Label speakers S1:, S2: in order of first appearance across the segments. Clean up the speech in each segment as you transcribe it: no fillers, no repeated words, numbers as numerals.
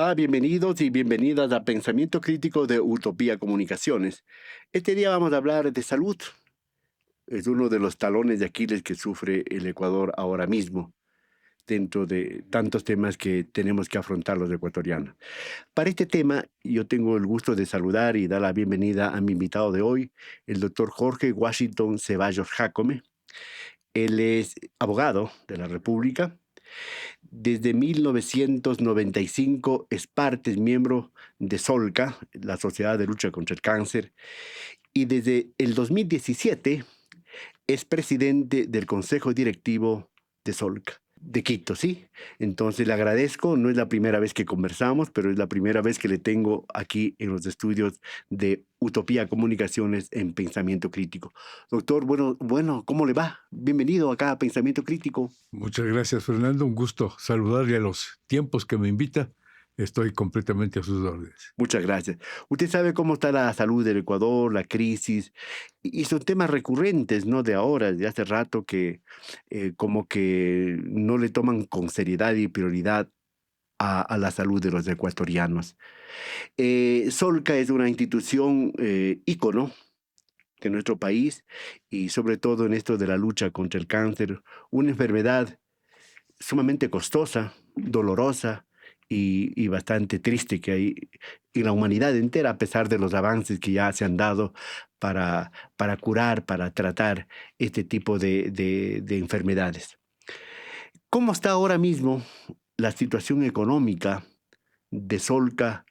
S1: Hola, bienvenidos y bienvenidas a Pensamiento Crítico de Utopía Comunicaciones. Este día vamos a hablar de salud. Es uno de los talones de Aquiles que sufre el Ecuador ahora mismo, dentro de tantos temas que tenemos que afrontar los ecuatorianos. Para este tema, yo tengo el gusto de saludar y dar la bienvenida a mi invitado de hoy, el doctor Jorge Washington Ceballos Jácome. Él es abogado de la República. Desde 1995 es miembro de SOLCA, la Sociedad de Lucha contra el Cáncer, y desde el 2017 es presidente del Consejo Directivo de SOLCA, de Quito, ¿sí? Entonces le agradezco, no es la primera vez que conversamos, pero es la primera vez que le tengo aquí en los estudios de Utopía Comunicaciones en Pensamiento Crítico. Doctor, bueno, ¿cómo le va? Bienvenido acá a Pensamiento Crítico.
S2: Muchas gracias, Fernando. Un gusto saludarle a los tiempos que me invita. Estoy completamente a sus órdenes.
S1: Muchas gracias. Usted sabe cómo está la salud del Ecuador, la crisis, y son temas recurrentes, ¿no? De ahora, de hace rato, que como que no le toman con seriedad y prioridad a la salud de los ecuatorianos. Solca es una institución ícono de nuestro país y sobre todo en esto de la lucha contra el cáncer, una enfermedad sumamente costosa, dolorosa y bastante triste que hay en la humanidad entera, a pesar de los avances que ya se han dado para curar, para tratar este tipo de enfermedades. ¿Cómo está ahora mismo la situación económica de Solca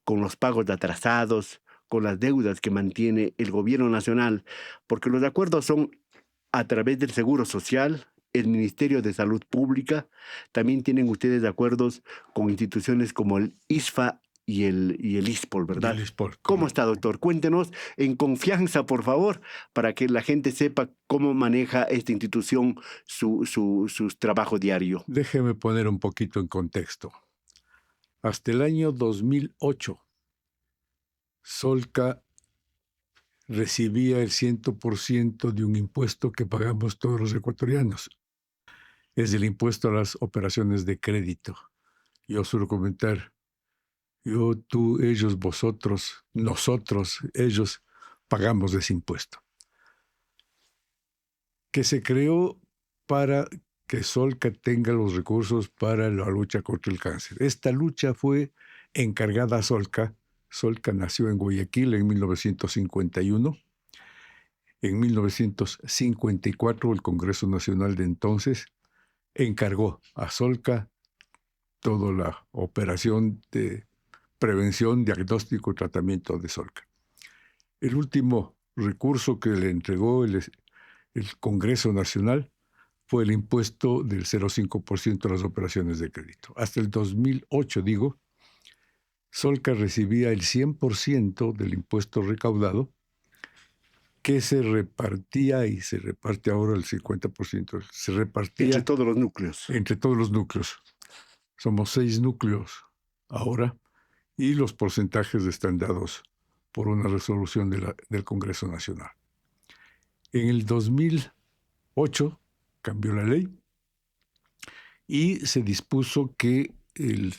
S1: con los pagos atrasados, con las deudas que mantiene el gobierno nacional? Porque los acuerdos son a través del Seguro Social, el Ministerio de Salud Pública. También tienen ustedes acuerdos con instituciones como el ISFA y el ISPOL,
S2: Y
S1: ¿verdad?
S2: el sport,
S1: ¿Cómo
S2: correcto.
S1: está, doctor? Cuéntenos en confianza, por favor, para que la gente sepa cómo maneja esta institución su trabajo diario.
S2: Déjeme poner un poquito en contexto. Hasta el año 2008, Solca recibía el 100% de un impuesto que pagamos todos los ecuatorianos. Es el impuesto a las operaciones de crédito. Yo suelo comentar, yo, tú, ellos, vosotros, nosotros, ellos, pagamos ese impuesto, que se creó para que Solca tenga los recursos para la lucha contra el cáncer. Esta lucha fue encargada a Solca. Solca nació en Guayaquil en 1951. En 1954, el Congreso Nacional de entonces encargó a Solca toda la operación de prevención, diagnóstico y tratamiento de Solca. El último recurso que le entregó el Congreso Nacional fue el impuesto del 0,5% a las operaciones de crédito. Hasta el 2008, Solca recibía el 100% del impuesto recaudado, que se repartía, y se reparte ahora el 50%, se repartía
S1: Entre todos los núcleos.
S2: entre todos los núcleos. Somos 6 núcleos ahora, y los porcentajes están dados por una resolución del Congreso Nacional. En el 2008 cambió la ley y se dispuso que el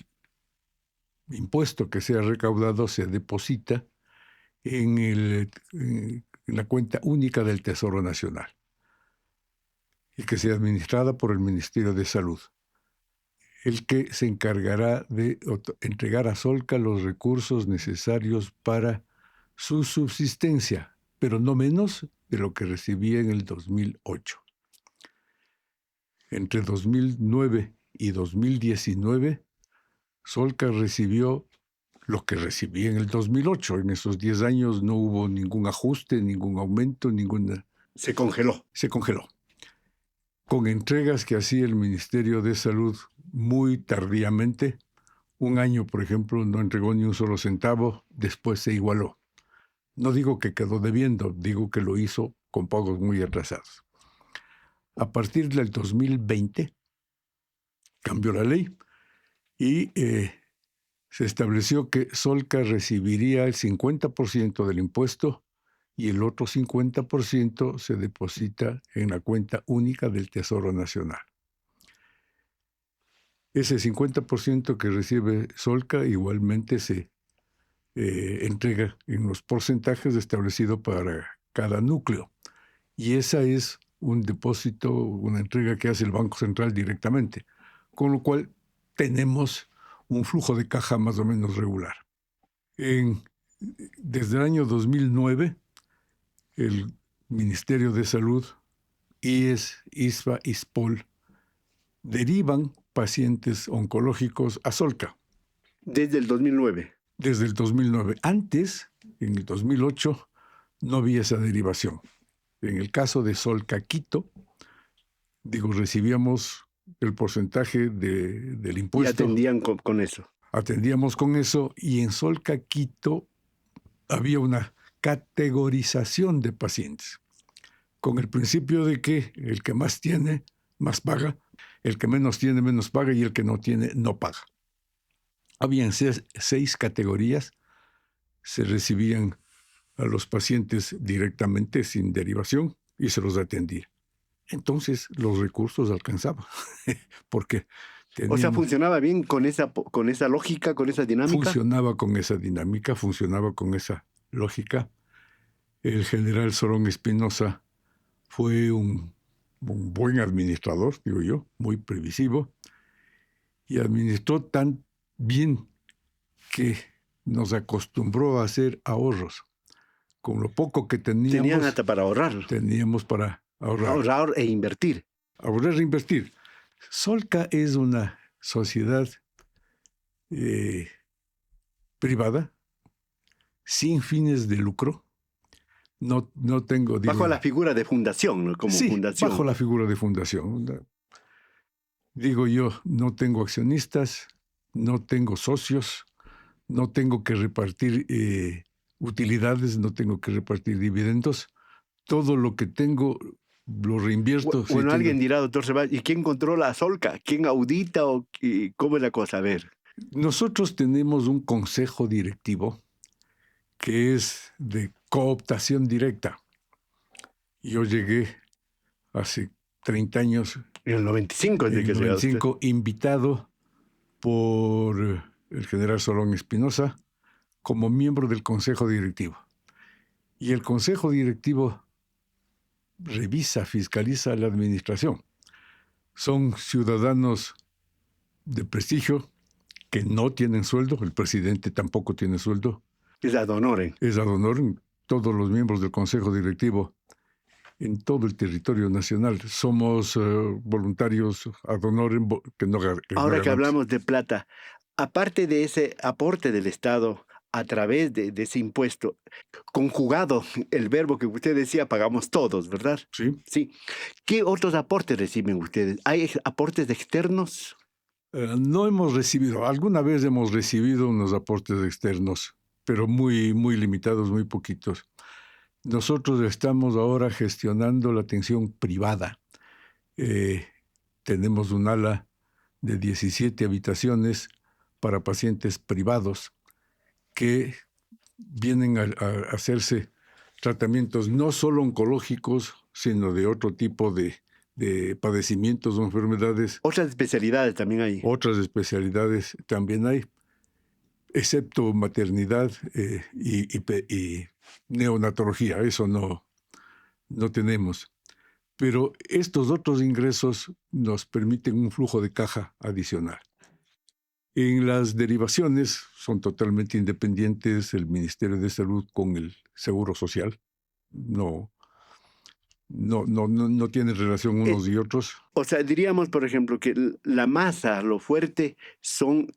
S2: impuesto que sea recaudado se deposita en la cuenta única del Tesoro Nacional y que sea administrada por el Ministerio de Salud, el que se encargará de entregar a Solca los recursos necesarios para su subsistencia, pero no menos de lo que recibía en el 2008. Entre 2009 y 2019, Solca recibió lo que recibía en el 2008. En esos 10 años no hubo ningún ajuste, ningún aumento, ninguna...
S1: Se congeló.
S2: Se congeló. Con entregas que hacía el Ministerio de Salud muy tardíamente. Un año, por ejemplo, no entregó ni un solo centavo, después se igualó. No digo que quedó debiendo, digo que lo hizo con pagos muy atrasados. A partir del 2020 cambió la ley y se estableció que Solca recibiría el 50% del impuesto y el otro 50% se deposita en la cuenta única del Tesoro Nacional. Ese 50% que recibe Solca igualmente se entrega en los porcentajes establecidos para cada núcleo. Y esa es un depósito, una entrega que hace el Banco Central directamente, con lo cual tenemos un flujo de caja más o menos regular. Desde el año 2009, el Ministerio de Salud, IES, ISFA, ISPOL, derivan pacientes oncológicos a Solca.
S1: Desde el 2009.
S2: Desde el 2009. Antes, en el 2008, no había esa derivación. En el caso de Solca Quito, recibíamos el porcentaje del impuesto.
S1: Y atendían con eso.
S2: Atendíamos con eso, y en Solca Quito había una categorización de pacientes, con el principio de que el que más tiene, más paga, el que menos tiene, menos paga, y el que no tiene, no paga. Habían 6 categorías, se recibían a los pacientes directamente sin derivación y se los atendía. Entonces los recursos alcanzaban, porque
S1: o sea, funcionaba bien con esa lógica, con esa dinámica.
S2: Funcionaba con esa dinámica, funcionaba con esa lógica. El general Solón Espinosa fue un buen administrador, digo yo, muy previsivo, y administró tan bien que nos acostumbró a hacer ahorros. Con lo poco que teníamos...
S1: Tenían hasta para ahorrar.
S2: Teníamos para ahorrar.
S1: Ahorrar e invertir.
S2: Ahorrar e invertir. Solca es una sociedad privada, sin fines de lucro. No tengo...
S1: Bajo la figura de fundación, ¿no? Como
S2: sí,
S1: fundación.
S2: Bajo la figura de fundación. Digo yo, no tengo accionistas, no tengo socios, no tengo que repartir utilidades, no tengo que repartir dividendos. Todo lo que tengo lo reinvierto.
S1: Bueno, alguien dirá, doctor Ceballos, ¿y quién controla a Solca? ¿Quién audita o cómo es la cosa? A ver.
S2: Nosotros tenemos un consejo directivo que es de cooptación directa. Yo llegué hace 30 años.
S1: En el 95 es de que
S2: en el 95, invitado por el general Solón Espinosa como miembro del consejo directivo. Y el consejo directivo revisa, fiscaliza la administración. Son ciudadanos de prestigio que no tienen sueldo, el presidente tampoco tiene sueldo.
S1: Es ad honorem.
S2: Es ad honorem. Todos los miembros del consejo directivo en todo el territorio nacional somos voluntarios ad honorem.
S1: Ahora que hablamos de plata, aparte de ese aporte del Estado a través de ese impuesto, conjugado el verbo que usted decía, pagamos todos, ¿verdad?
S2: Sí.
S1: Sí. ¿Qué otros aportes reciben ustedes? ¿Hay aportes externos?
S2: No hemos recibido, alguna vez hemos recibido unos aportes externos, pero muy, muy limitados, muy poquitos. Nosotros estamos ahora gestionando la atención privada. Tenemos un ala de 17 habitaciones para pacientes privados que vienen a hacerse tratamientos no solo oncológicos, sino de otro tipo de padecimientos o enfermedades.
S1: Otras especialidades también hay.
S2: Otras especialidades también hay, excepto maternidad y neonatología. Eso no tenemos. Pero estos otros ingresos nos permiten un flujo de caja adicional. En las derivaciones son totalmente independientes el Ministerio de Salud con el Seguro Social. No tienen relación unos y otros.
S1: O sea, diríamos, por ejemplo, que la masa, lo fuerte, son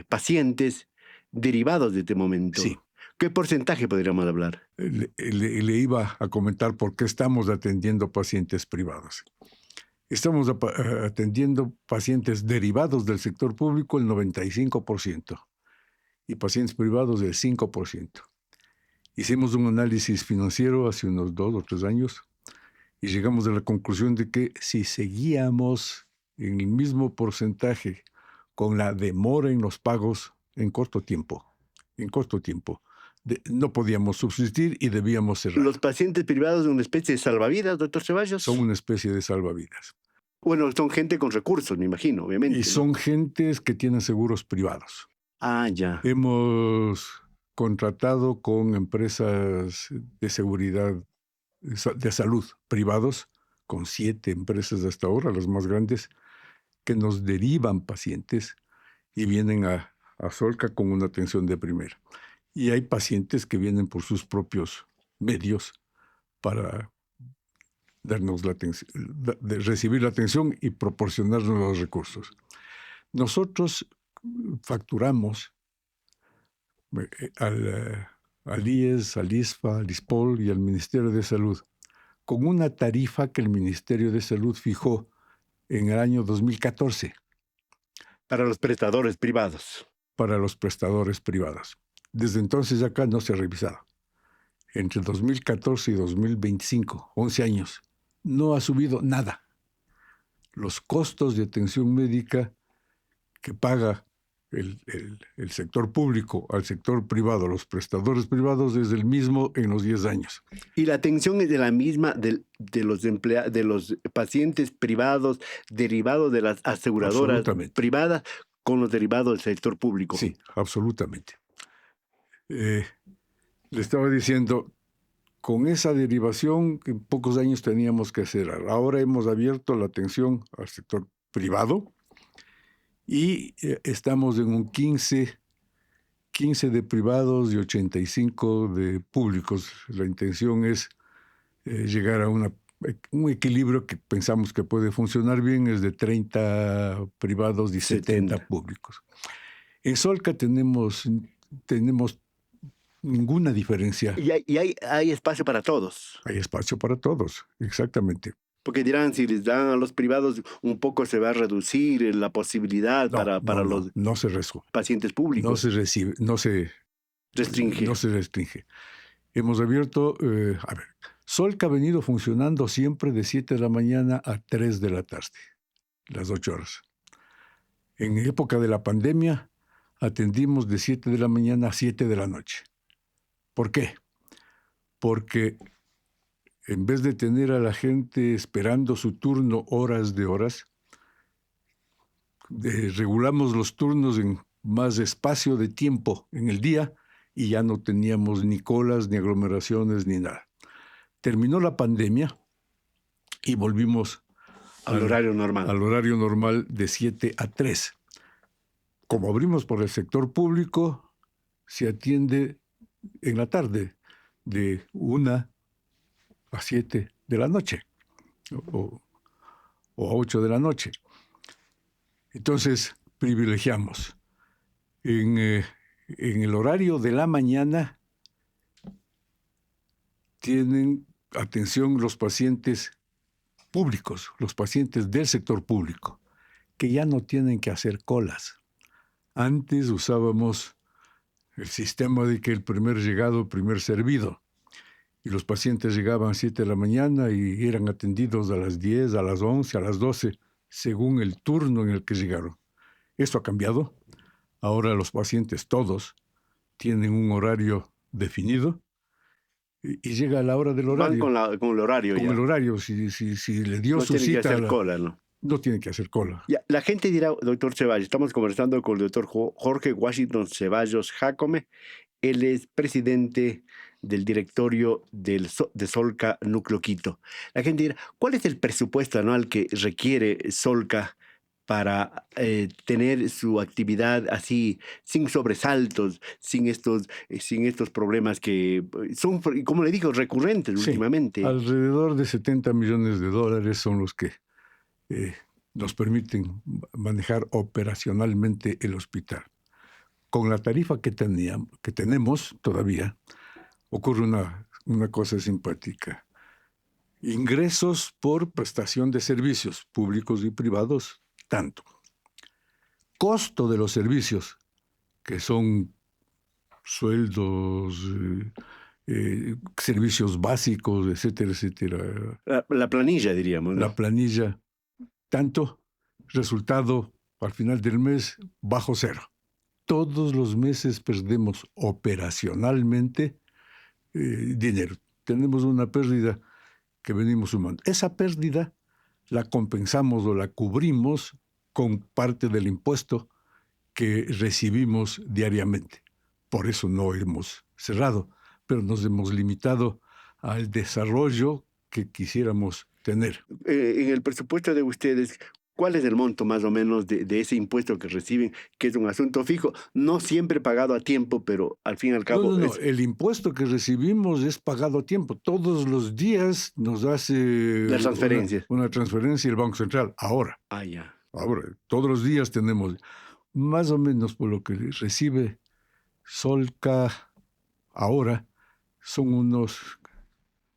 S1: pacientes derivados de este momento.
S2: Sí.
S1: ¿Qué porcentaje podríamos hablar?
S2: Le iba a comentar por qué estamos atendiendo pacientes privados. Estamos atendiendo pacientes derivados del sector público el 95% y pacientes privados el 5%. Hicimos un análisis financiero hace unos 2 o 3 años y llegamos a la conclusión de que si seguíamos en el mismo porcentaje con la demora en los pagos en corto tiempo, no podíamos subsistir y debíamos cerrar.
S1: ¿Los pacientes privados son una especie de salvavidas, doctor Ceballos?
S2: Son una especie de salvavidas.
S1: Bueno, son gente con recursos, me imagino,
S2: Y
S1: obviamente, ¿no?
S2: son gentes que tienen seguros privados.
S1: Ah, ya.
S2: Hemos contratado con empresas de seguridad de salud privados, con 7 empresas hasta ahora, las más grandes, que nos derivan pacientes y vienen a Solca con una atención de primera. Y hay pacientes que vienen por sus propios medios para darnos la atención, de recibir la atención y proporcionarnos los recursos. Nosotros facturamos al IES, al ISFA, al ISPOL y al Ministerio de Salud con una tarifa que el Ministerio de Salud fijó en el año 2014
S1: Para los prestadores privados.
S2: para los prestadores privados. Desde entonces acá no se ha revisado. Entre 2014 y 2025, 11 años, no ha subido nada. Los costos de atención médica que paga el sector público al sector privado, los prestadores privados, es el mismo en los 10 años.
S1: Y la atención es de la misma de los pacientes privados derivados de las aseguradoras privadas con los derivados del sector público.
S2: Sí, absolutamente. Le estaba diciendo, con esa derivación que en pocos años teníamos que hacer. Ahora hemos abierto la atención al sector privado y estamos en un 15 de privados y 85 de públicos. La intención es llegar a un equilibrio que pensamos que puede funcionar bien, es de 30 privados y 70 públicos. En Solca tenemos ninguna diferencia.
S1: Y hay espacio para todos.
S2: Hay espacio para todos, exactamente.
S1: Porque dirán, si les dan a los privados, un poco se va a reducir la posibilidad para los pacientes públicos.
S2: No se restringe. Hemos abierto, Solca ha venido funcionando siempre de 7 de la mañana a 3 de la tarde, las 8 horas. En época de la pandemia atendimos de 7 de la mañana a 7 de la noche. ¿Por qué? Porque en vez de tener a la gente esperando su turno horas de horas, regulamos los turnos en más espacio de tiempo en el día y ya no teníamos ni colas, ni aglomeraciones, ni nada. Terminó la pandemia y volvimos
S1: al horario normal.
S2: Al horario normal de 7 a 3. Como abrimos por el sector público, se atiende en la tarde de 1 a 7 de la noche o a 8 de la noche. Entonces, privilegiamos. En el horario de la mañana tienen atención los pacientes públicos, los pacientes del sector público, que ya no tienen que hacer colas. Antes usábamos el sistema de que el primer llegado, primer servido. Y los pacientes llegaban a 7 de la mañana y eran atendidos a las 10, a las 11, a las 12, según el turno en el que llegaron. Esto ha cambiado. Ahora los pacientes todos tienen un horario definido y llega a la hora del horario.
S1: Van con el horario ya.
S2: Con el horario. Si le dio su cita...
S1: No tiene que hacer cola, ¿no?
S2: No tiene que hacer cola.
S1: Ya, la gente dirá, doctor Ceballos, estamos conversando con el doctor Jorge Washington Ceballos Jácome. Él es presidente del directorio de Solca Núcleo Quito. La gente dirá, ¿cuál es el presupuesto anual que requiere Solca para tener su actividad así, sin sobresaltos, sin estos problemas que son, como le digo, recurrentes últimamente?
S2: Alrededor de $70 millones son los que nos permiten manejar operacionalmente el hospital. Con la tarifa que tenemos todavía, ocurre una cosa simpática. Ingresos por prestación de servicios públicos y privados, tanto. Costo de los servicios, que son sueldos, servicios básicos, etcétera, etcétera.
S1: La planilla, diríamos, ¿no?
S2: La planilla, tanto. Resultado, al final del mes, bajo cero. Todos los meses perdemos operacionalmente dinero. Tenemos una pérdida que venimos sumando. Esa pérdida la compensamos o la cubrimos con parte del impuesto que recibimos diariamente. Por eso no hemos cerrado, pero nos hemos limitado al desarrollo que quisiéramos tener.
S1: En el presupuesto de ustedes, ¿cuál es el monto más o menos de ese impuesto que reciben, que es un asunto fijo, no siempre pagado a tiempo, pero al fin y al cabo
S2: No.
S1: es
S2: El impuesto que recibimos es pagado a tiempo. Todos los días nos hace
S1: las transferencias?
S2: una transferencia el Banco Central. Ahora,
S1: Ah, ya.
S2: todos los días tenemos más o menos por lo que recibe Solca ahora, son unos,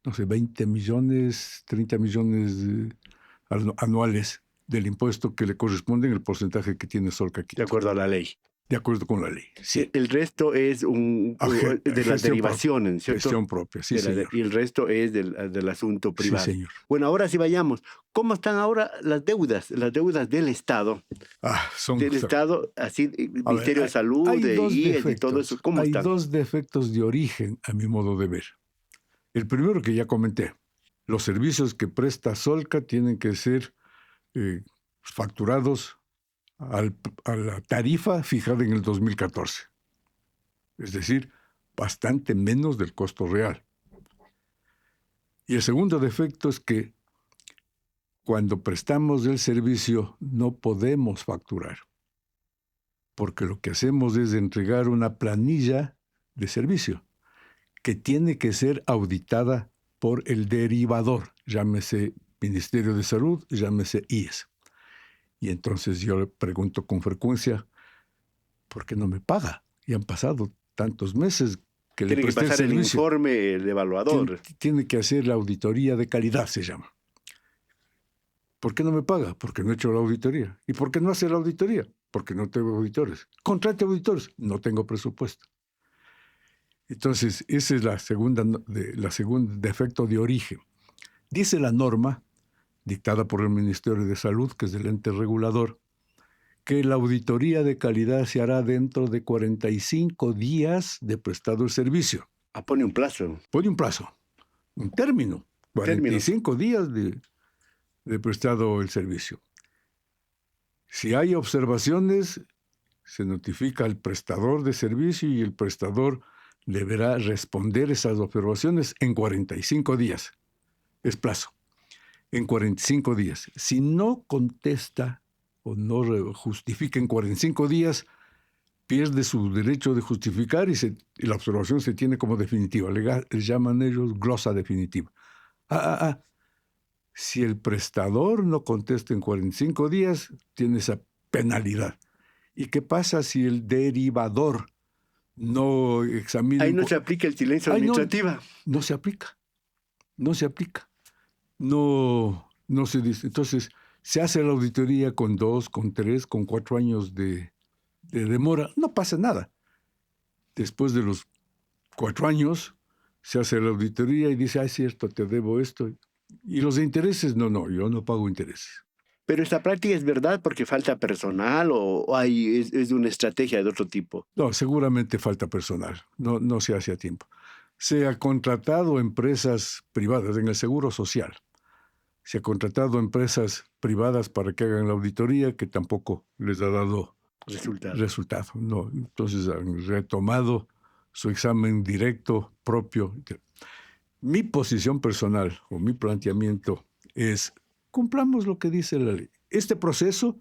S2: no sé, 20 millones, 30 millones anuales del impuesto que le corresponde en el porcentaje que tiene Solca
S1: De
S2: Quito,
S1: acuerdo a la ley.
S2: de acuerdo con la ley. Sí.
S1: El resto es de las derivaciones, ¿cierto?
S2: Gestión propia, sí, señor.
S1: Y el resto es del asunto privado.
S2: Sí, señor.
S1: Bueno, ahora sí vayamos. ¿Cómo están ahora las deudas del Estado? Del Estado, así, Ministerio de Salud, de IES y todo eso. ¿Cómo están?
S2: Hay dos defectos de origen, a mi modo de ver. El primero que ya comenté, los servicios que presta Solca tienen que ser facturados a la tarifa fijada en el 2014. Es decir, bastante menos del costo real. Y el segundo defecto es que cuando prestamos el servicio no podemos facturar, porque lo que hacemos es entregar una planilla de servicio que tiene que ser auditada por el derivador, llámese Ministerio de Salud, llámese IES. Y entonces yo le pregunto con frecuencia, ¿por qué no me paga? Y han pasado tantos meses que le presté el servicio.
S1: Tiene que pasar el informe, el evaluador.
S2: Tiene que hacer la auditoría de calidad, se llama. ¿Por qué no me paga? Porque no he hecho la auditoría. ¿Y por qué no hace la auditoría? Porque no tengo auditores. Contrate auditores. No tengo presupuesto. Entonces, ese es la segunda defecto de origen. Dice la norma, dictada por el Ministerio de Salud, que es el ente regulador, que la auditoría de calidad se hará dentro de 45 días de prestado el servicio.
S1: Ah, pone un plazo.
S2: Pone un plazo, un término. 45 días de prestado el servicio. Si hay observaciones, se notifica al prestador de servicio y el prestador deberá responder esas observaciones en 45 días. Es plazo. En 45 días. Si no contesta o no justifica en 45 días, pierde su derecho de justificar y la observación se tiene como definitiva. Le llaman ellos glosa definitiva. Si el prestador no contesta en 45 días, tiene esa penalidad. ¿Y qué pasa si el derivador no examina?
S1: Ahí no se aplica el silencio administrativo.
S2: No se aplica. No se aplica. No se dice. Entonces, se hace la auditoría con 2, con 3, con 4 años de demora. No pasa nada. Después de los 4 años, se hace la auditoría y dice, es cierto, te debo esto. ¿Y los intereses? No, yo no pago intereses.
S1: ¿Pero esta práctica es verdad porque falta personal o es una estrategia de otro tipo?
S2: No, seguramente falta personal. No se hace a tiempo. Se ha contratado empresas privadas en el Seguro Social. Se ha contratado empresas privadas para que hagan la auditoría, que tampoco les ha dado resultado. No, entonces han retomado su examen directo, propio. Mi posición personal o mi planteamiento es, cumplamos lo que dice la ley. Este proceso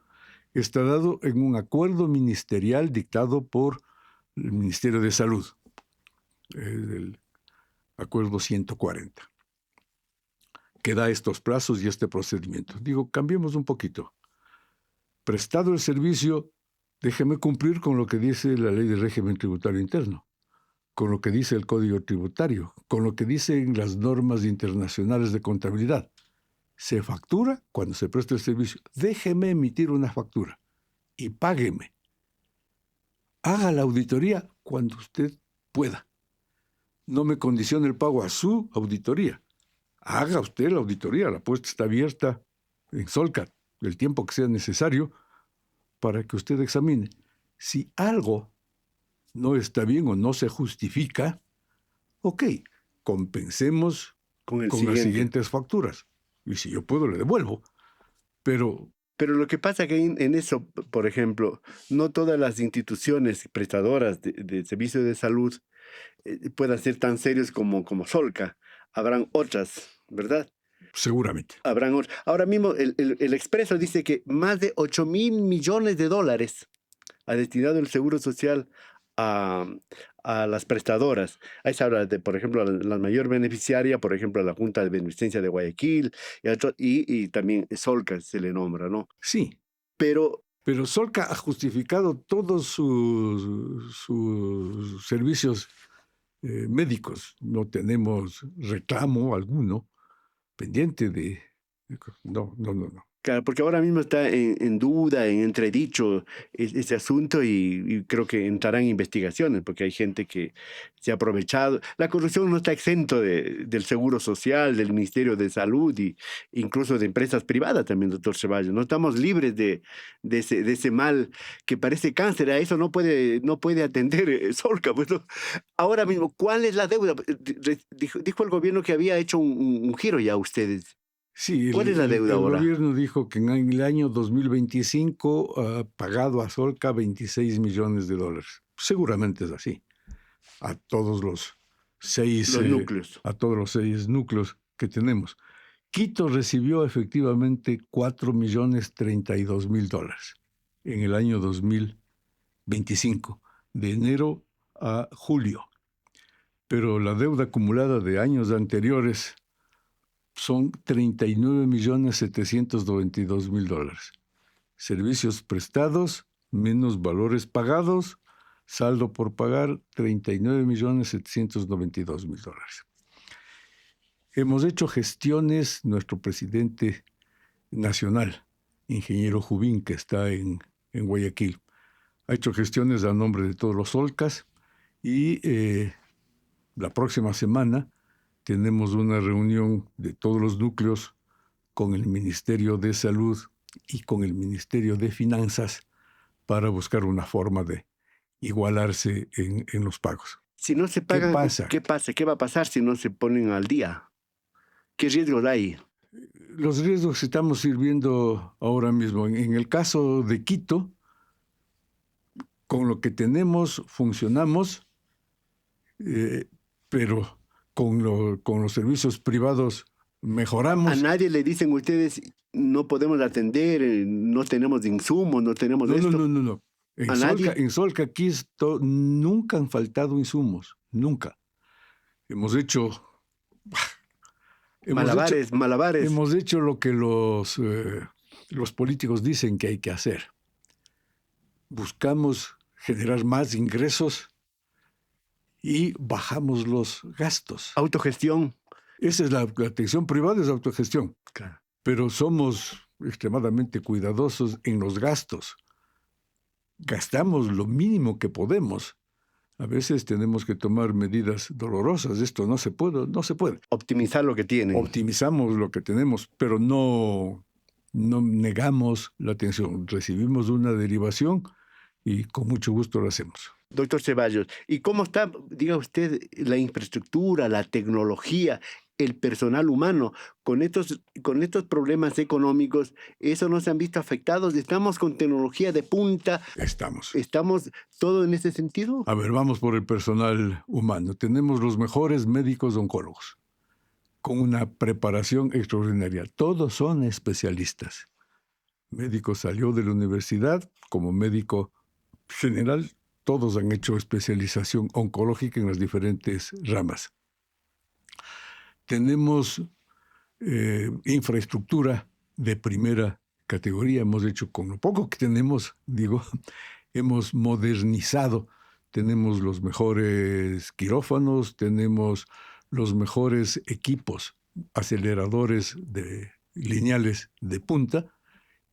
S2: está dado en un acuerdo ministerial dictado por el Ministerio de Salud, el acuerdo 140, que da estos plazos y este procedimiento. Digo, cambiemos un poquito. Prestado el servicio, déjeme cumplir con lo que dice la Ley de Régimen Tributario Interno, con lo que dice el Código Tributario, con lo que dicen las normas internacionales de contabilidad. Se factura cuando se presta el servicio. Déjeme emitir una factura y págueme. Haga la auditoría cuando usted pueda. No me condicione el pago a su auditoría. Haga usted la auditoría. La puerta está abierta en Solca el tiempo que sea necesario para que usted examine. Si algo no está bien o no se justifica, ok, compensemos con las siguientes facturas. Y si yo puedo, le devuelvo. Pero
S1: Pero lo que pasa que en eso, por ejemplo, no todas las instituciones prestadoras de servicios de salud puedan ser tan serios como Solca. Habrán otras, ¿verdad?
S2: seguramente.
S1: Habrán otras. Ahora mismo el Expreso dice que más de 8.000 millones de dólares ha destinado el Seguro Social a, a las prestadoras. Ahí se habla de, por ejemplo, la mayor beneficiaria, por ejemplo, la Junta de Beneficencia de Guayaquil, y también Solca se le nombra, ¿no?
S2: Sí,
S1: Pero
S2: pero Solca ha justificado todos sus servicios médicos. No tenemos reclamo alguno pendiente de... No, no, no, no.
S1: claro, porque ahora mismo está en duda, en entredicho ese asunto y creo que entrarán investigaciones porque hay gente que se ha aprovechado. La corrupción no está exento del Seguro Social, del Ministerio de Salud y incluso de empresas privadas también, doctor Ceballos. No estamos libres de ese mal que parece cáncer. A eso no puede atender Solca. Pues, ¿no? Ahora mismo, ¿cuál es la deuda? Dijo el gobierno que había hecho un giro ya a ustedes.
S2: Sí,
S1: ¿Cuál es la deuda
S2: el
S1: ahora?
S2: gobierno dijo que en el año 2025 ha pagado a Solca 26 millones de dólares. Seguramente es así. A todos los
S1: Los núcleos.
S2: a todos los 6 núcleos que tenemos. Quito recibió efectivamente 4.032.000 dólares en el año 2025, de enero a julio. Pero la deuda acumulada de años anteriores son 39.792.000 dólares. Servicios prestados menos valores pagados, saldo por pagar 39.792.000 dólares. Hemos hecho gestiones, nuestro presidente nacional, ingeniero Jubín, que está en Guayaquil, ha hecho gestiones a nombre de todos los Solcas y la próxima semana tenemos una reunión de todos los núcleos con el Ministerio de Salud y con el Ministerio de Finanzas para buscar una forma de igualarse en los pagos.
S1: Si no se
S2: ¿Qué
S1: pagan,
S2: pasa?
S1: ¿qué pasa? ¿Qué va a pasar si no se ponen al día? ¿Qué riesgos hay?
S2: Los riesgos que estamos sirviendo ahora mismo. En el caso de Quito, con lo que tenemos funcionamos, pero con los servicios privados
S1: A
S2: mejoramos.
S1: nadie le dicen ustedes, no podemos atender, no tenemos insumos, no tenemos
S2: No,
S1: esto.
S2: no.
S1: ¿A nadie?
S2: En Solca aquí nunca han faltado insumos, nunca. Hemos hecho
S1: Malabares.
S2: hemos hecho lo que los políticos dicen que hay que hacer. Buscamos generar más ingresos y bajamos los gastos.
S1: Autogestión.
S2: Esa es la atención privada, es autogestión.
S1: Claro.
S2: Pero somos extremadamente cuidadosos en los gastos. Gastamos lo mínimo que podemos. A veces tenemos que tomar medidas dolorosas. Esto no se puede.
S1: Optimizar lo que tienen.
S2: Optimizamos lo que tenemos, pero no negamos la atención. Recibimos una derivación y con mucho gusto lo hacemos.
S1: Doctor Ceballos, ¿y cómo está, diga usted, la infraestructura, la tecnología, el personal humano con estos problemas económicos? ¿Eso no se han visto afectados? ¿Estamos con tecnología de punta?
S2: Estamos.
S1: ¿Estamos todo en ese sentido?
S2: A ver, vamos por el personal humano. Tenemos los mejores médicos oncólogos, con una preparación extraordinaria. Todos son especialistas. Médico salió de la universidad como médico general. Todos han hecho especialización oncológica en las diferentes ramas. Tenemos infraestructura de primera categoría. Hemos hecho, con lo poco que tenemos, hemos modernizado. Tenemos los mejores quirófanos, tenemos los mejores equipos, aceleradores lineales de punta,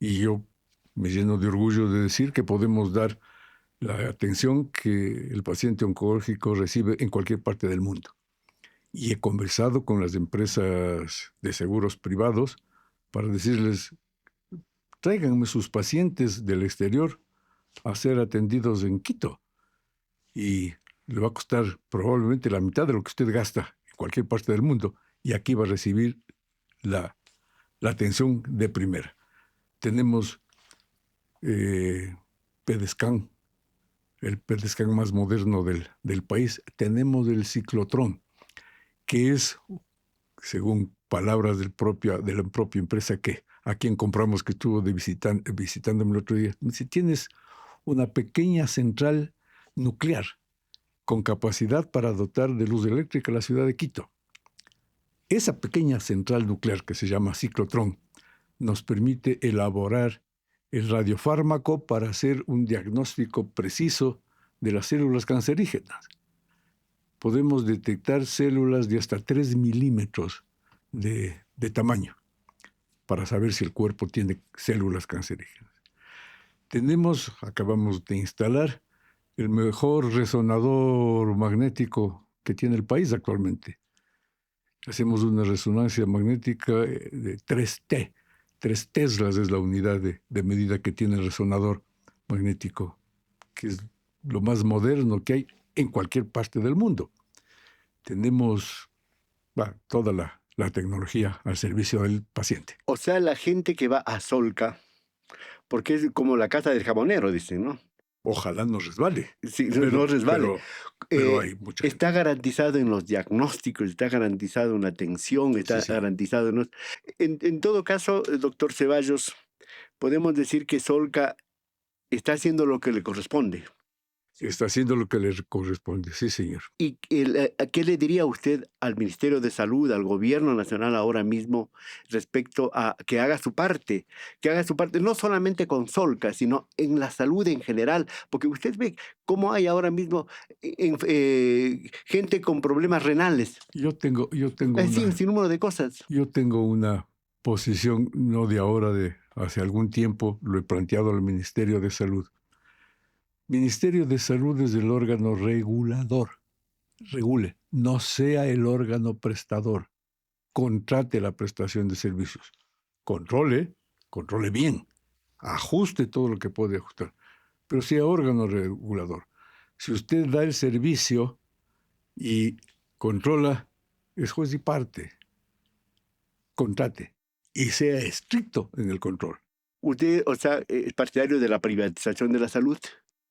S2: y yo me lleno de orgullo de decir que podemos dar la atención que el paciente oncológico recibe en cualquier parte del mundo. Y he conversado con las empresas de seguros privados para decirles, tráiganme sus pacientes del exterior a ser atendidos en Quito. Y le va a costar probablemente la mitad de lo que usted gasta en cualquier parte del mundo. Y aquí va a recibir la atención de primera. tenemos PET-scan, el PET-scan más moderno del país. Tenemos el ciclotrón, que es, según palabras de la propia empresa a quien compramos, que estuvo visitándome el otro día, si tienes una pequeña central nuclear con capacidad para dotar de luz eléctrica a la ciudad de Quito. Esa pequeña central nuclear, que se llama ciclotrón, nos permite elaborar el radiofármaco para hacer un diagnóstico preciso de las células cancerígenas. Podemos detectar células de hasta 3 milímetros de tamaño para saber si el cuerpo tiene células cancerígenas. Acabamos de instalar el mejor resonador magnético que tiene el país actualmente. Hacemos una resonancia magnética de 3T. 3 teslas es la unidad de medida que tiene el resonador magnético, que es lo más moderno que hay en cualquier parte del mundo. Tenemos toda la tecnología al servicio del paciente.
S1: O sea, la gente que va a Solca, porque es como la casa del jabonero, dicen, ¿no?
S2: Ojalá no resbale.
S1: Sí, no resbale.
S2: Pero hay mucha gente.
S1: Está garantizado en los diagnósticos, está garantizado en la atención, está garantizado en todo caso, doctor Ceballos, podemos decir que Solca está haciendo lo que le corresponde.
S2: Está haciendo lo que le corresponde, sí, señor.
S1: ¿Y qué le diría usted al Ministerio de Salud, al Gobierno Nacional ahora mismo, respecto a que haga su parte? Que haga su parte no solamente con Solca, sino en la salud en general, porque usted ve cómo hay ahora mismo gente con problemas renales.
S2: Yo tengo
S1: sin número de cosas.
S2: Yo tengo una posición, no de ahora, de hace algún tiempo, lo he planteado al Ministerio de Salud. Ministerio de Salud es el órgano regulador. Regule, no sea el órgano prestador. Contrate la prestación de servicios. Controle bien. Ajuste todo lo que puede ajustar. Pero sea órgano regulador. Si usted da el servicio y controla, es juez y parte. Contrate y sea estricto en el control.
S1: ¿Usted, o sea, es partidario de la privatización de la salud?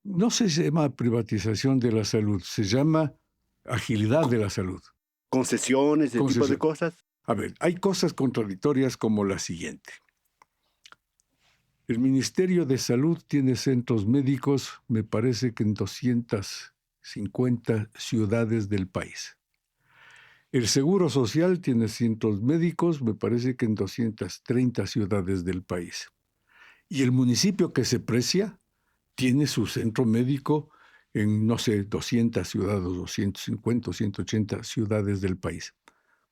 S2: No se llama privatización de la salud, se llama agilidad de la salud.
S1: ¿Concesiones, ese tipo de cosas?
S2: A ver, hay cosas contradictorias como la siguiente. El Ministerio de Salud tiene centros médicos, me parece que en 250 ciudades del país. El Seguro Social tiene centros médicos, me parece que en 230 ciudades del país. Y el municipio que se precia tiene su centro médico en, 200 ciudades, 250, 180 ciudades del país.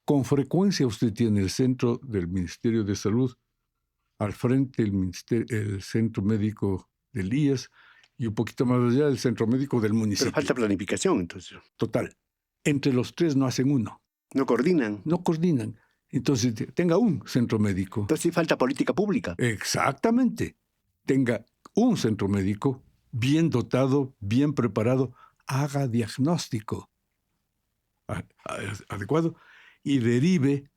S2: Con frecuencia usted tiene el centro del Ministerio de Salud, al frente el centro médico del IES y un poquito más allá el centro médico del municipio.
S1: Pero falta planificación, entonces.
S2: Total. Entre los tres no hacen uno.
S1: No coordinan.
S2: No coordinan. Entonces, tenga un centro médico.
S1: Entonces sí falta política pública.
S2: Exactamente. Tenga un centro médico bien dotado, bien preparado, haga diagnóstico adecuado y derive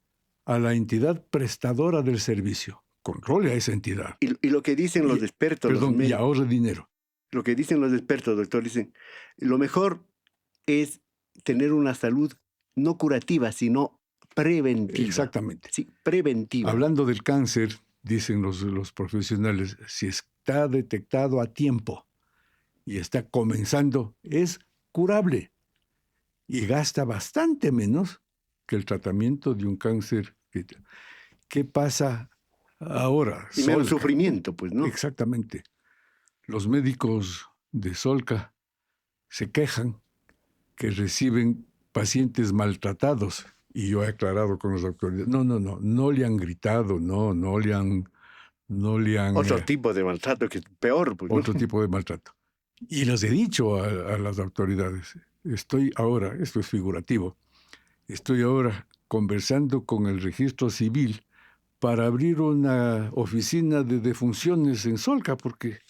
S2: a la entidad prestadora del servicio. Controle a esa entidad.
S1: Y lo que dicen los expertos...
S2: y ahorre dinero.
S1: Lo que dicen los expertos, doctor, dicen, lo mejor es tener una salud no curativa, sino preventiva.
S2: Exactamente.
S1: Sí, preventiva.
S2: Hablando del cáncer, dicen los profesionales, si está detectado a tiempo y está comenzando, es curable y gasta bastante menos que el tratamiento de un cáncer. ¿Qué pasa ahora?
S1: Y menos sufrimiento, pues, ¿no?
S2: Exactamente. Los médicos de Solca se quejan que reciben pacientes maltratados. Y yo he aclarado con las autoridades, no le han gritado, no le han...
S1: Otro tipo de maltrato que es peor. Pues,
S2: otro tipo de maltrato. Y les he dicho a las autoridades, esto es figurativo, estoy ahora conversando con el registro civil para abrir una oficina de defunciones en Solca, porque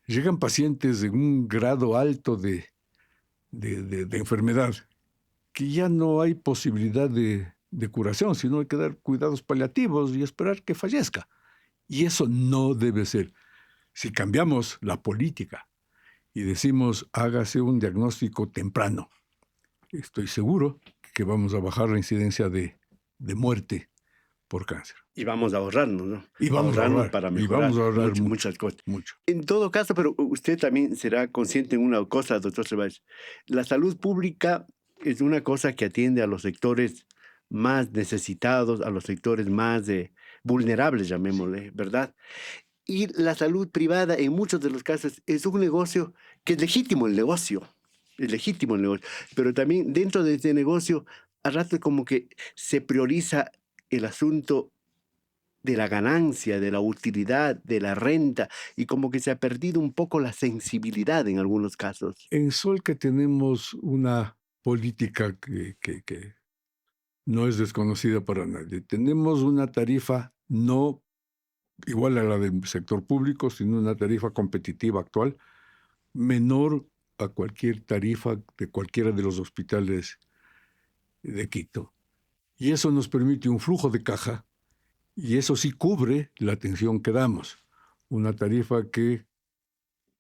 S2: llegan pacientes de un grado alto de enfermedad que ya no hay posibilidad de curación, sino hay que dar cuidados paliativos y esperar que fallezca. Y eso no debe ser. Si cambiamos la política y decimos hágase un diagnóstico temprano, estoy seguro que vamos a bajar la incidencia de muerte por cáncer.
S1: Y vamos a ahorrarnos, ¿no?
S2: Y vamos a
S1: Ahorrarnos
S2: ahorrar,
S1: para
S2: y
S1: mejorar
S2: vamos a ahorrar
S1: muchas cosas.
S2: mucho.
S1: En todo caso, pero usted también será consciente en una cosa, doctor Ceballos. La salud pública es una cosa que atiende a los sectores más necesitados, a los sectores más vulnerables, llamémosle, ¿verdad? Y la salud privada, en muchos de los casos, es un negocio que es legítimo el negocio. Es legítimo el negocio. Pero también dentro de ese negocio, a rato como que se prioriza el asunto de la ganancia, de la utilidad, de la renta, y como que se ha perdido un poco la sensibilidad en algunos casos.
S2: En Solca tenemos una política que no es desconocida para nadie. Tenemos una tarifa no igual a la del sector público, sino una tarifa competitiva actual, menor a cualquier tarifa de cualquiera de los hospitales de Quito. Y eso nos permite un flujo de caja, y eso sí cubre la atención que damos. Una tarifa que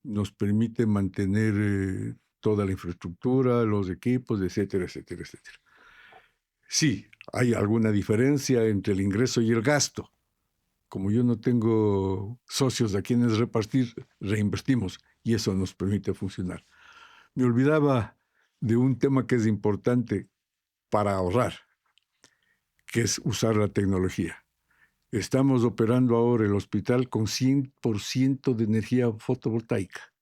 S2: nos permite mantener toda la infraestructura, los equipos, etcétera, etcétera, etcétera. Sí, hay alguna diferencia entre el ingreso y el gasto. Como yo no tengo socios a quienes repartir, reinvertimos y eso nos permite funcionar. Me olvidaba de un tema que es importante para ahorrar, que es usar la tecnología. Estamos operando ahora el hospital con 100% de energía fotovoltaica.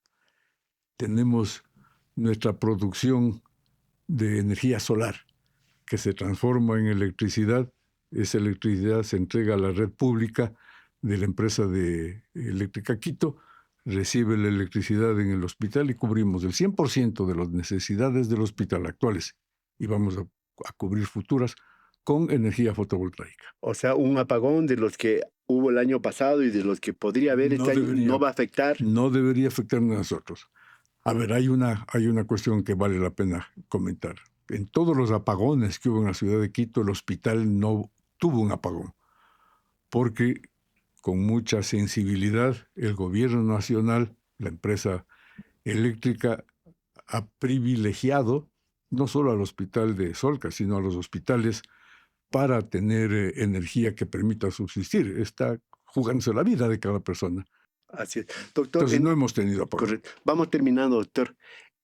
S2: Tenemos nuestra producción de energía solar, que se transforma en electricidad. Esa electricidad se entrega a la red pública de la empresa de Eléctrica Quito, recibe la electricidad en el hospital y cubrimos el 100% de las necesidades del hospital actuales y vamos a cubrir futuras con energía fotovoltaica.
S1: O sea, un apagón de los que hubo el año pasado y de los que podría haber este año no va a afectar.
S2: No debería afectarnos a nosotros. A ver, hay una cuestión que vale la pena comentar. En todos los apagones que hubo en la ciudad de Quito, el hospital no tuvo un apagón, porque con mucha sensibilidad el gobierno nacional, la empresa eléctrica, ha privilegiado no solo al hospital de Solca, sino a los hospitales para tener energía que permita subsistir. Está jugándose la vida de cada persona.
S1: Así es. Doctor,
S2: Entonces no hemos tenido apagón.
S1: Correcto. Vamos terminando, doctor.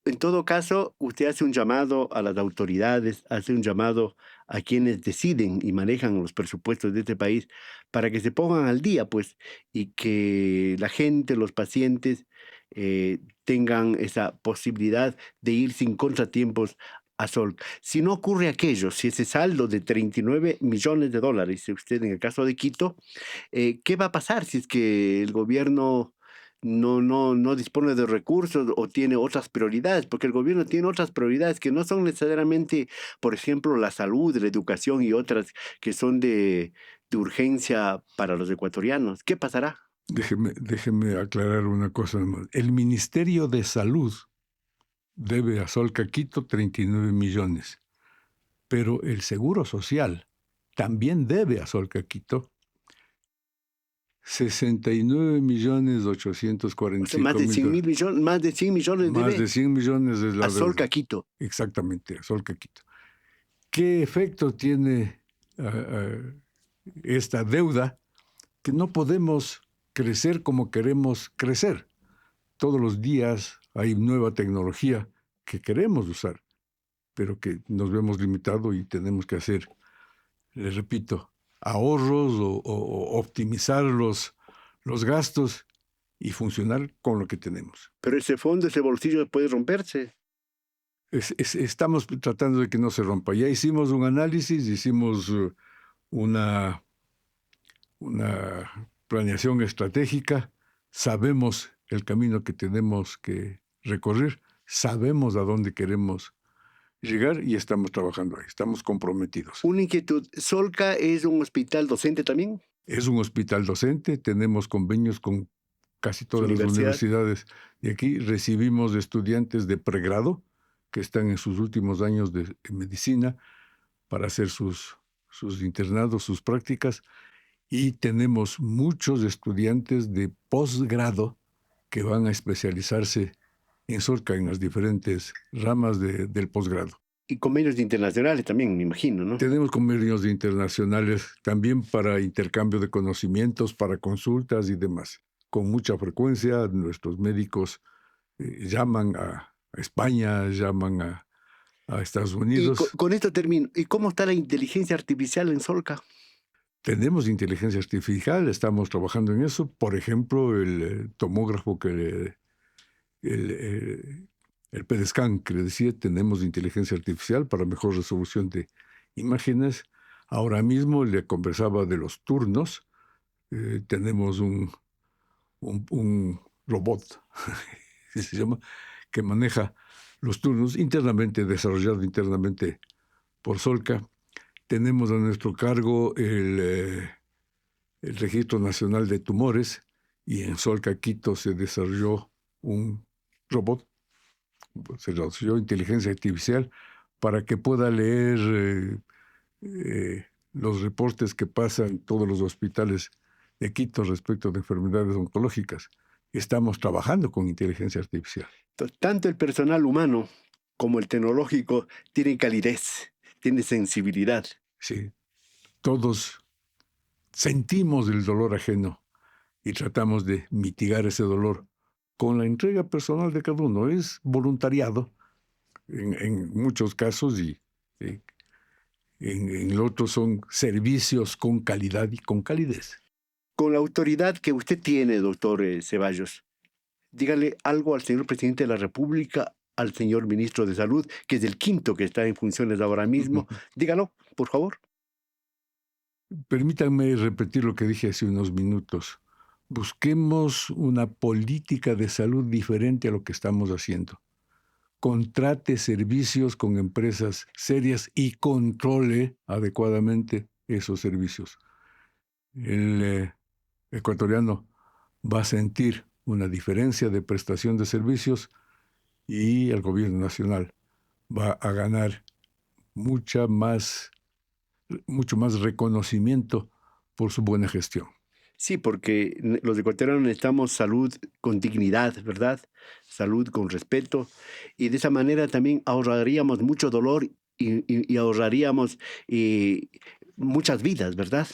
S1: En todo caso, usted hace un llamado a las autoridades, hace un llamado a quienes deciden y manejan los presupuestos de este país para que se pongan al día, pues, y que la gente, los pacientes, tengan esa posibilidad de ir sin contratiempos a Sol. Si no ocurre aquello, si ese saldo de 39 millones de dólares, dice usted en el caso de Quito, ¿qué va a pasar si es que el gobierno no dispone de recursos o tiene otras prioridades? Porque el gobierno tiene otras prioridades que no son necesariamente, por ejemplo, la salud, la educación y otras que son de urgencia para los ecuatorianos. ¿Qué pasará?
S2: Déjeme aclarar una cosa más. El Ministerio de Salud debe a Solca Quito 39 millones, pero el Seguro Social también debe a Solca Quito 69 millones 845
S1: O sea, más de 100
S2: mil.
S1: millones, más de 100 millones
S2: Más de 100 millones es la
S1: a Solca Quito.
S2: Exactamente, a Solca Quito. ¿Qué efecto tiene esta deuda? Que no podemos crecer como queremos crecer. Todos los días hay nueva tecnología que queremos usar, pero que nos vemos limitados y tenemos que hacer, les repito, ahorros o optimizar los gastos y funcionar con lo que tenemos.
S1: Pero ese fondo, ese bolsillo puede romperse.
S2: Estamos tratando de que no se rompa. Ya hicimos un análisis, hicimos una planeación estratégica, sabemos el camino que tenemos que recorrer, sabemos a dónde queremos llegar y estamos trabajando ahí, estamos comprometidos.
S1: Una inquietud, ¿Solca es un hospital docente también?
S2: Es un hospital docente, tenemos convenios con casi todas las universidades de aquí, recibimos estudiantes de pregrado que están en sus últimos años de medicina para hacer sus internados, sus prácticas, y tenemos muchos estudiantes de posgrado que van a especializarse en Solca en las diferentes ramas del posgrado.
S1: Y convenios internacionales también, me imagino, ¿no?
S2: Tenemos convenios internacionales también para intercambio de conocimientos, para consultas y demás. Con mucha frecuencia nuestros médicos llaman a España, llaman a Estados
S1: Y
S2: Unidos.
S1: con esto termino. ¿Y cómo está la inteligencia artificial en Solca?
S2: Tenemos inteligencia artificial, estamos trabajando en eso. Por ejemplo, el tomógrafo el PET-scan que le decía, tenemos inteligencia artificial para mejor resolución de imágenes. Ahora mismo le conversaba de los turnos. Tenemos un robot que se llama, que maneja los turnos internamente, desarrollado internamente por Solca. Tenemos a nuestro cargo el Registro Nacional de Tumores, y en Solca, Quito, se desarrolló un robot, se desarrolló inteligencia artificial para que pueda leer los reportes que pasan en todos los hospitales de Quito respecto de enfermedades oncológicas. Estamos trabajando con inteligencia artificial.
S1: Tanto el personal humano como el tecnológico tienen calidez, tienen sensibilidad.
S2: Sí, todos sentimos el dolor ajeno y tratamos de mitigar ese dolor con la entrega personal de cada uno. Es voluntariado en muchos casos y en otros son servicios con calidad y con calidez.
S1: Con la autoridad que usted tiene, doctor Ceballos, dígale algo al señor presidente de la República, al señor ministro de Salud, que es el quinto que está en funciones ahora mismo. Dígalo, por favor.
S2: Permítanme repetir lo que dije hace unos minutos. Busquemos una política de salud diferente a lo que estamos haciendo. Contrate servicios con empresas serias y controle adecuadamente esos servicios. El ecuatoriano va a sentir una diferencia de prestación de servicios y el gobierno nacional va a ganar mucho más reconocimiento por su buena gestión.
S1: Sí, porque los ecuatorianos necesitamos salud con dignidad, ¿verdad? Salud con respeto. Y de esa manera también ahorraríamos mucho dolor y ahorraríamos muchas vidas, ¿verdad?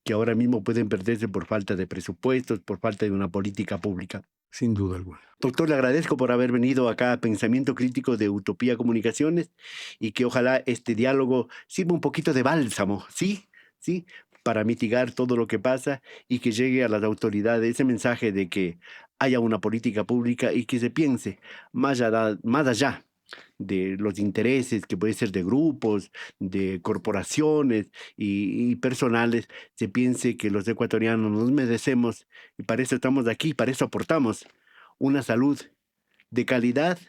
S1: Que ahora mismo pueden perderse por falta de presupuestos, por falta de una política pública.
S2: Sin duda alguna.
S1: Doctor, le agradezco por haber venido acá a Pensamiento Crítico de Utopía Comunicaciones y que ojalá este diálogo sirva un poquito de bálsamo, ¿sí? ¿Sí? Para mitigar todo lo que pasa y que llegue a las autoridades ese mensaje de que haya una política pública y que se piense más allá de los intereses que puede ser de grupos, de corporaciones y personales, se piense que los ecuatorianos nos merecemos y para eso estamos aquí, para eso aportamos una salud de calidad,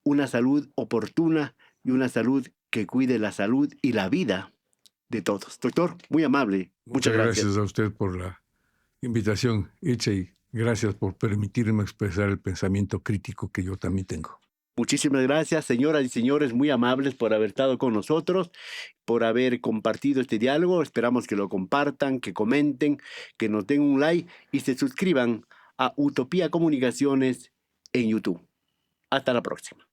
S1: una salud oportuna y una salud que cuide la salud y la vida de todos. Doctor, muy amable. Muchas gracias.
S2: Gracias a usted por la invitación hecha y gracias por permitirme expresar el pensamiento crítico que yo también tengo.
S1: Muchísimas gracias, señoras y señores, muy amables por haber estado con nosotros, por haber compartido este diálogo. Esperamos que lo compartan, que comenten, que nos den un like y se suscriban a Utopía Comunicaciones en YouTube. Hasta la próxima.